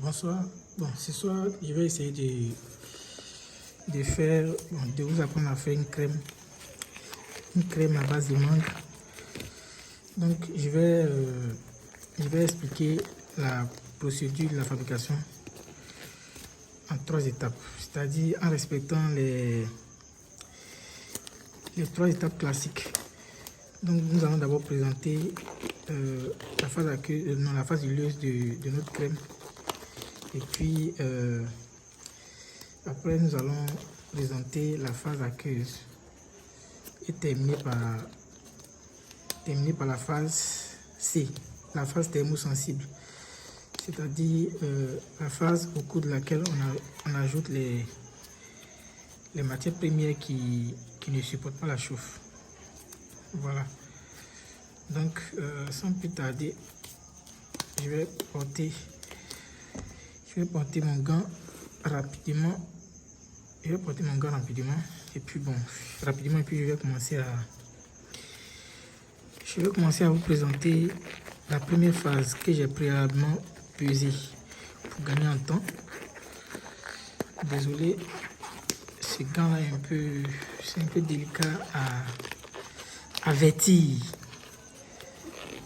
Bonsoir. Bon, ce soir, je vais essayer de faire, de vous apprendre à faire une crème à base de mangue. Donc, je vais expliquer la procédure de la fabrication en 3 étapes, c'est-à-dire en respectant les 3 étapes classiques. Donc, nous allons d'abord présenter la phase huileuse de notre crème. Et puis, après, nous allons présenter la phase aqueuse et terminer par la phase C, la phase thermosensible, c'est-à-dire la phase au cours de laquelle on ajoute les matières premières qui ne supportent pas la chauffe. Voilà. Donc, sans plus tarder, je vais porter mon gant rapidement. Et puis bon, rapidement, et puis je vais commencer à vous présenter la première phase que j'ai préalablement pesée pour gagner en temps. Désolé, ce gant là c'est un peu délicat à vêtir.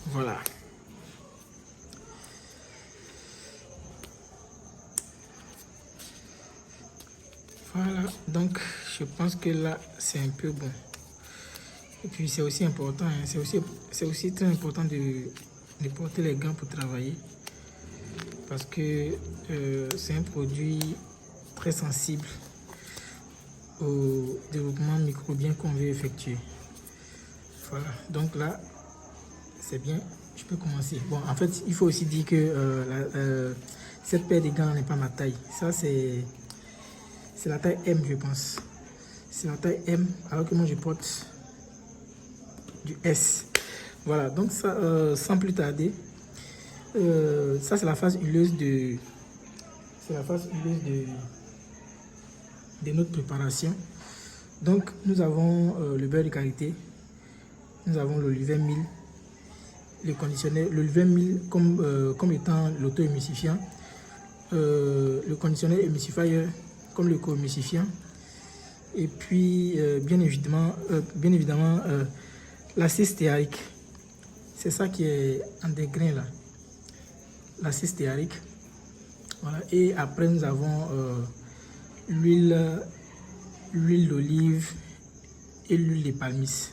Voilà. Voilà, donc je pense que là c'est un peu bon. Et puis c'est aussi important, hein, c'est aussi très important de porter les gants pour travailler. Parce que c'est un produit très sensible au développement microbien qu'on veut effectuer. Voilà, donc là c'est bien, je peux commencer. Bon, en fait, il faut aussi dire que cette paire de gants n'est pas ma taille. Ça c'est la taille M, je pense. C'est la taille M, alors que moi je porte du S. Voilà, donc ça, sans plus tarder, ça c'est la phase huileuse de notre préparation. Donc nous avons le beurre de karité, nous avons le levain mil, le conditionnel, le levain mil comme étant l'auto-émulsifiant, le conditionnel émulsifier comme le co-émulsifiant, et puis bien évidemment l'acide stéarique. C'est ça qui est en dégrain là, l'acide stéarique. Voilà. Et après nous avons l'huile d'olive et l'huile de palmiste.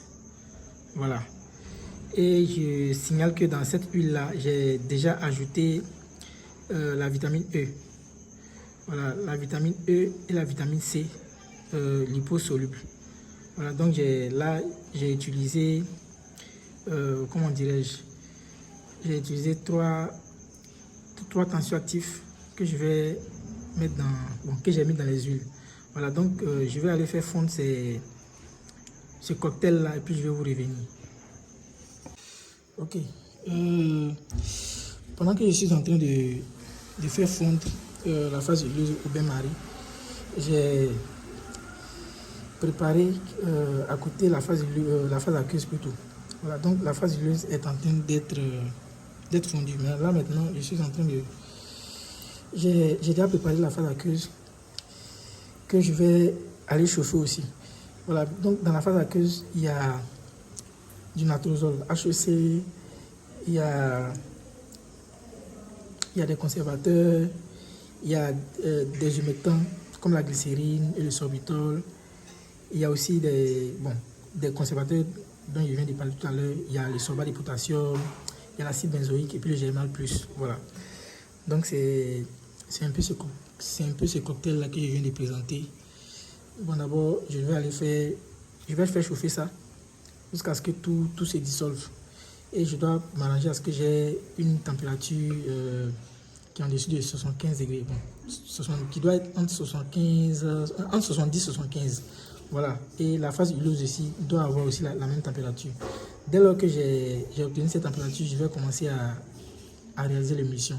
Voilà. Et je signale que dans cette huile là, j'ai déjà ajouté la vitamine E. Voilà, la vitamine E et la vitamine C liposolubles. Voilà, donc j'ai utilisé, comment dirais-je, j'ai utilisé trois tensioactifs que je vais mettre que j'ai mis dans les huiles. Voilà, donc je vais aller faire fondre ce cocktail là et puis je vais vous revenir. Ok. Pendant que je suis en train de faire fondre la phase huileuse au bain-marie, j'ai préparé à côté la phase aqueuse plutôt. Voilà, donc la phase huileuse est en train d'être fondue. Mais là maintenant, je suis en train de... J'ai déjà préparé la phase aqueuse que je vais aller chauffer aussi. Voilà, donc dans la phase aqueuse, il y a du natrosol, HEC, il y a des conservateurs, il y a des humectants comme la glycérine et le sorbitol. Il y a aussi des conservateurs dont je viens de parler tout à l'heure. Il y a le sorbat de potassium, il y a l'acide benzoïque et puis le germinal plus. Voilà. Donc c'est un peu ce cocktail là que je viens de présenter. Bon, d'abord je vais faire chauffer ça jusqu'à ce que tout se dissolve. Et je dois m'arranger à ce que j'ai une température qui est en dessus de 75 degrés. Bon, qui doit être entre 70 et 75. Voilà. Et la phase huileuse aussi doit avoir aussi la même température. Dès lors que j'ai obtenu cette température, je vais commencer à réaliser l'émulsion.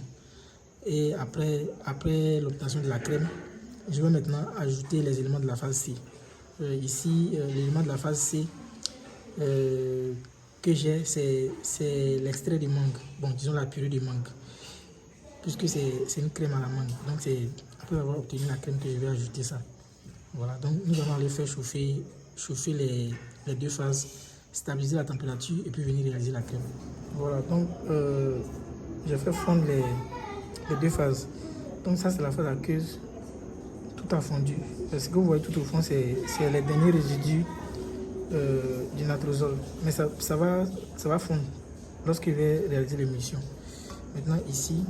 Et après l'obtention de la crème, je vais maintenant ajouter les éléments de la phase C. Ici, l'élément de la phase C que j'ai, c'est l'extrait de mangue. Bon, disons la purée de mangue. puisque c'est une crème à la mangue. Donc c'est après avoir obtenu la crème que je vais ajouter ça. Voilà, donc nous allons aller faire chauffer les deux phases, stabiliser la température et puis venir réaliser la crème. Voilà, donc je fais fondre les deux phases. Donc ça c'est la phase aqueuse, tout a fondu. Ce que vous voyez tout au fond, c'est les derniers résidus du natrosol. Mais ça va fondre lorsque je vais réaliser l'émulsion. Maintenant ici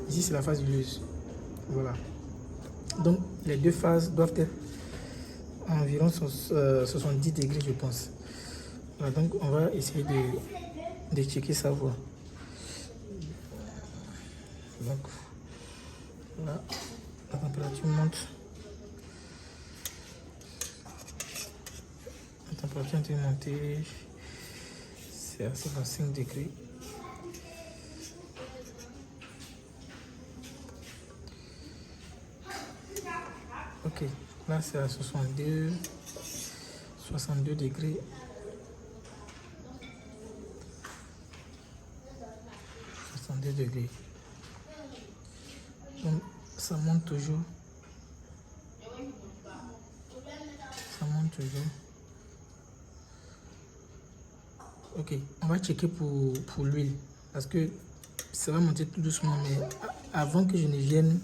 c'est la phase huileuse. Voilà. Donc les deux phases doivent être à environ 70 degrés, je pense. Voilà, donc on va essayer de checker ça, voir. Donc là, la température monte. La température est montée. C'est à 65 degrés. Ok, là c'est à 62 degrés. 62 degrés. Donc ça monte toujours. Ça monte toujours. Ok, on va checker pour l'huile. Parce que ça va monter tout doucement. Mais avant que je ne vienne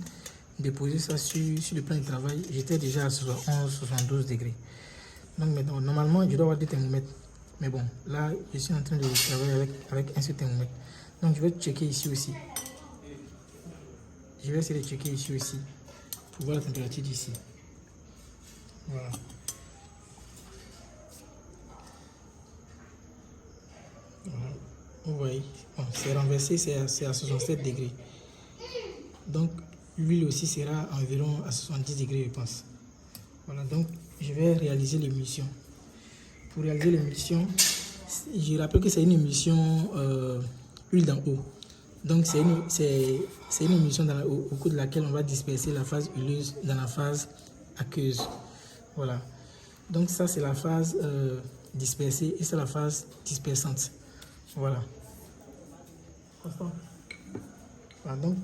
déposer ça sur le plan de travail, j'étais déjà à 71-72 degrés. Donc maintenant, normalement, je dois avoir des thermomètres. Mais bon, là, je suis en train de travailler avec un seul thermomètre. Donc je vais checker ici aussi. Je vais essayer de checker ici aussi pour voir la température d'ici. Voilà. Voilà. Vous voyez, bon, c'est renversé, c'est à 67 degrés. Donc l'huile aussi sera environ à 70 degrés, je pense. Voilà, donc je vais réaliser l'émulsion. Pour réaliser l'émulsion, je rappelle que c'est une émulsion huile d'en haut. Donc c'est une émulsion au cours de laquelle on va disperser la phase huileuse dans la phase aqueuse. Voilà. Donc ça c'est la phase dispersée et c'est la phase dispersante. Voilà. Voilà, donc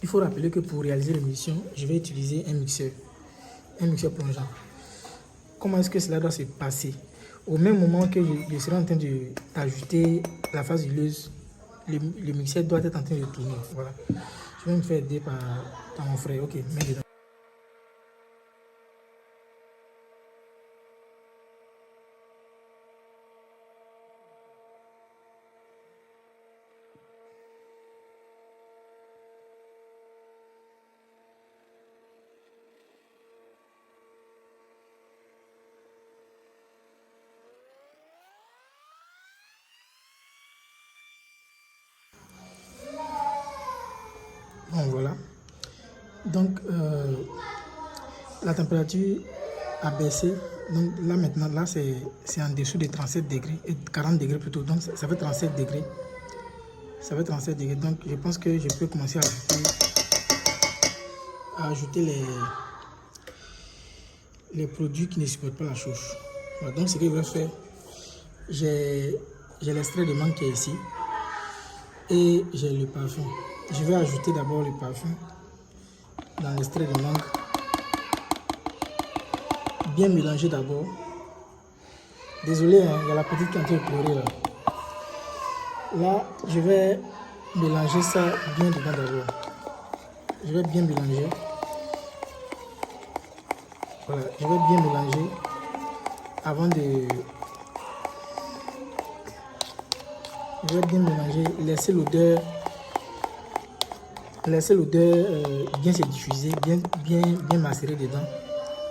il faut rappeler que pour réaliser l'émulsion, je vais utiliser un mixeur plongeant. Comment est-ce que cela doit se passer? Au même moment que je serai en train d'ajouter la phase huileuse, le mixeur doit être en train de tourner. Voilà. Je vais me faire aider par mon frère. Ok, mets dedans. Bon, voilà. Donc, la température a baissé. Donc là maintenant, là c'est en dessous de 37 degrés, 40 degrés plutôt. Donc ça fait 37 degrés. Ça fait 37 degrés. Donc je pense que je peux commencer à ajouter les produits qui ne supportent pas la chauffe. Voilà, donc ce que je vais faire, j'ai l'extrait de mangue qui est ici. Et j'ai le parfum. Je vais ajouter d'abord le parfum dans l'extrait de mangue. Bien mélanger d'abord. Désolé, hein, il y a la petite qui est en train de pleurer là. Là, je vais mélanger ça bien dedans d'abord. Je vais bien mélanger. Voilà, je vais bien mélanger avant de... Je vais bien mélanger, laisser l'odeur bien se diffuser, bien macérer dedans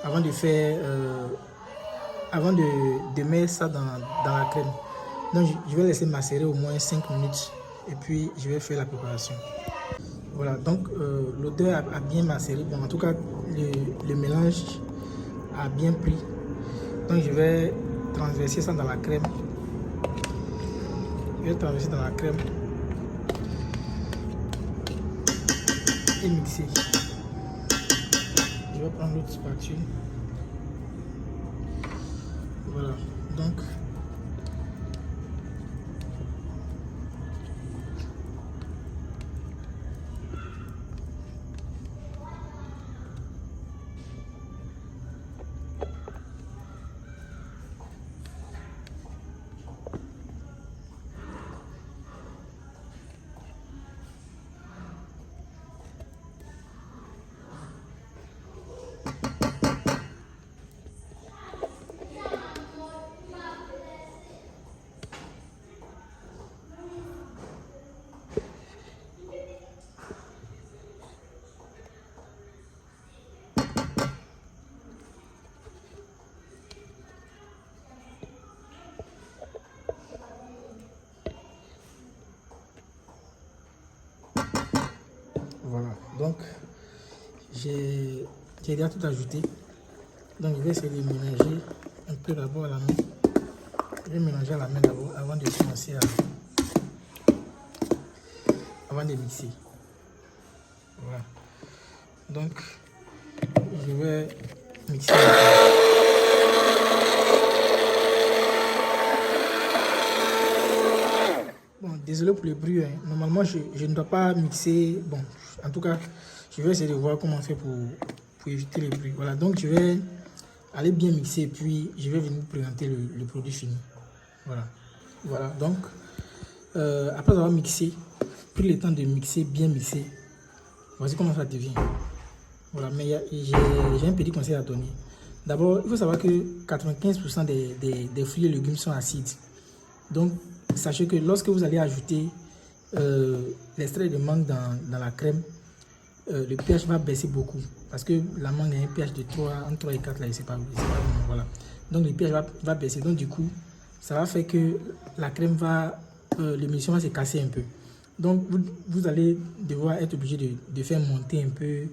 avant de faire, avant de mettre ça dans la crème. Donc je vais laisser macérer au moins 5 minutes et puis je vais faire la préparation. Voilà, donc l'odeur a bien macéré. Bon, en tout cas, le mélange a bien pris. Donc je vais transverser ça dans la crème. Je vais traverser dans la crème et mixer. Je vais prendre l'autre spatule. Voilà, donc Voilà, donc j'ai déjà tout ajouté. Donc je vais essayer de mélanger un peu d'abord à la main. Je vais mélanger à la main d'abord avant de commencer avant de mixer. Voilà. Donc je vais mixer. Bon, désolé pour le bruit. Hein. Normalement, je ne dois pas mixer. Bon, en tout cas, je vais essayer de voir comment faire pour éviter le bruit. Voilà, donc je vais aller bien mixer, puis je vais venir vous présenter le produit fini. Voilà, voilà. Donc, après avoir mixé, pris le temps de mixer, bien mixer, voici comment ça devient. Voilà, mais j'ai un petit conseil à donner. D'abord, il faut savoir que 95% des fruits et légumes sont acides. Donc, sachez que lorsque vous allez ajouter l'extrait de mangue dans la crème, le pH va baisser beaucoup. Parce que la mangue a un pH de 3, entre 3 et 4, là, je ne sais pas, voilà. Donc, le pH va baisser. Donc, du coup, ça va faire que la crème l'émulsion va se casser un peu. Donc, vous allez devoir être obligé de faire monter un peu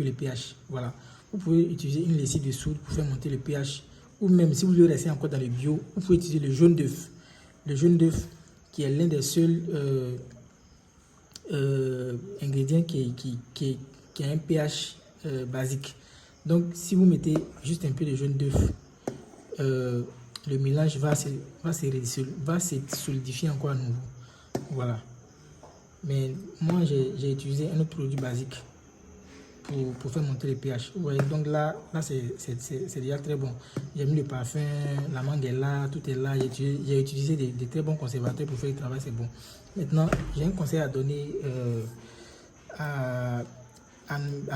le pH. Voilà. Vous pouvez utiliser une lessive de soude pour faire monter le pH. Ou même, si vous voulez rester encore dans le bio, vous pouvez utiliser le jaune d'œuf. Le jaune d'œuf, qui est l'un des seuls ingrédients qui a un pH basique. Donc, si vous mettez juste un peu de jaune d'œuf, le mélange va se solidifier encore à nouveau. Voilà. Mais moi, j'ai utilisé un autre produit basique pour faire monter le pH. Ouais, donc là c'est déjà très bon. J'ai mis le parfum, la mangue est là, tout est là. J'ai utilisé des très bons conservateurs pour faire le travail, c'est bon. Maintenant, j'ai un conseil à donner à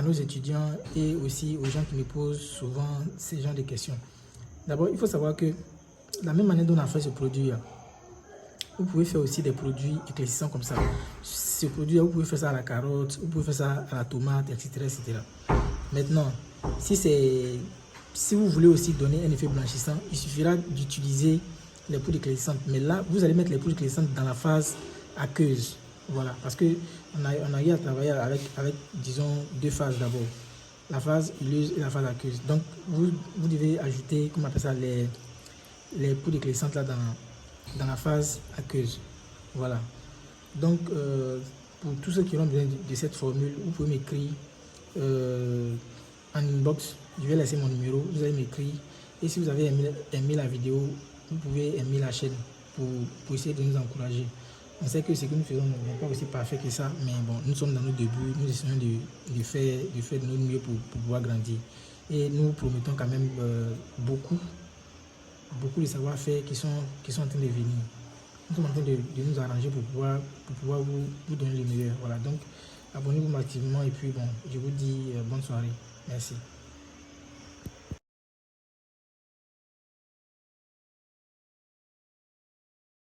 nos étudiants et aussi aux gens qui me posent souvent ces genres de questions. D'abord, il faut savoir que la même manière dont on a fait ce produit, vous pouvez faire aussi des produits éclaircissants comme ça. Ce produit, vous pouvez faire ça à la carotte, vous pouvez faire ça à la tomate, etc. etc. Maintenant, si vous voulez aussi donner un effet blanchissant, il suffira d'utiliser les poudres éclaircissantes. Mais là, vous allez mettre les poudres éclaircissantes dans la phase aqueuse. Voilà, parce qu'on a eu à travailler avec, disons, deux phases d'abord. La phase huileuse et la phase aqueuse. Donc, vous devez ajouter, comment on appelle ça, les poudres éclaircissantes là dans la phase aqueuse. Voilà. Donc, pour tous ceux qui ont besoin de cette formule, vous pouvez m'écrire en inbox. Je vais laisser mon numéro. Vous allez m'écrire. Et si vous avez aimé la vidéo, vous pouvez aimer la chaîne pour essayer de nous encourager. On sait que ce que nous faisons n'est pas aussi parfait que ça, mais bon, nous sommes dans nos débuts. Nous essayons de faire de notre mieux pour pouvoir grandir. Et nous promettons quand même beaucoup de savoir-faire qui sont en train de venir. Nous sommes en train de nous arranger pour pouvoir vous donner le meilleur. Voilà, donc abonnez-vous activement et puis bon, je vous dis bonne soirée. Merci.